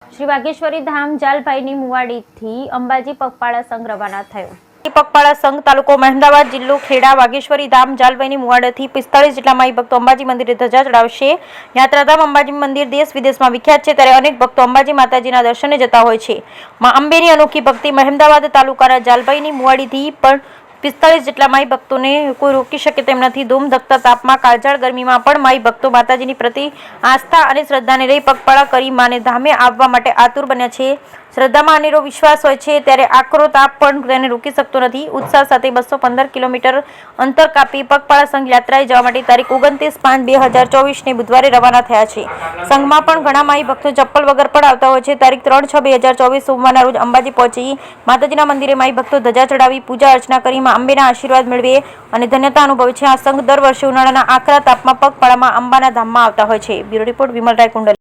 શ્રી વાઘેશ્વરી ધામ જાલભાઈની મુવાડીથી અંબાજી પગપાળા સંઘ રવાના થયો। પગપાળા સંઘ તાલુકો મહેમદાવાદ જિલ્લો ખેડા વાઘેશ્વરી ધામ જાલભાઈની મુવાડથી 45 જેટલા માઈ ભક્તો અંબાજી મંદિરે ધજા ચડાવશે। યાત્રાધામ અંબાજી મંદિર દેશ વિદેશમાં વિખ્યાત છે, ત્યારે અનેક ભક્તો અંબાજી માતાજીના દર્શને જતા હોય છે। માં અંબેની અનોખી ભક્તિ મહેમદાવાદ તાલુકાના જાલભાઈની મુવાડીથી પણ 45 જેટલા માઈ ભક્તોને કોઈ રોકી શકે તેમ નથી। ધૂમધકતા તાપમાં કાળઝાળ ગરમીમાં પણ માઈ ભક્તો માતાજીની પ્રતિ આસ્થા અને શ્રદ્ધાને લઈ પગપાળા કરી માને ધામે આવવા માટે આતુર બન્યા છે। શ્રદ્ધામાં અનેરો વિશ્વાસ હોય છે, ત્યારે આકરો તાપ પણ તેને રોકી શકતો નથી। ઉત્સાહ સાથે 215 કિલોમીટર અંતર કાપી પગપાળા સંઘ યાત્રાએ જવા માટે તારીખ 29/5/2024ને બુધવારે રવાના થયા છે। સંઘમાં પણ ઘણા માઈ ભક્તો ચપ્પલ વગર પણ આવતા હોય છે। તારીખ 3/6/2024 સોમવારના રોજ અંબાજી પહોંચી માતાજીના મંદિરે માઈ ભક્તો ધજા ચડાવી પૂજા અર્ચના કરી અંબેના આશીર્વાદ મેળવે અને ધન્યતા અનુભવે છે। આ સંઘ દર વર્ષે ઉનાળાના આકરા તાપમાં પગપાળામાં અંબાના ધામમાં આવતા હોય છે। બ્યુરો રિપોર્ટ વિમલ રાય કુંડલ।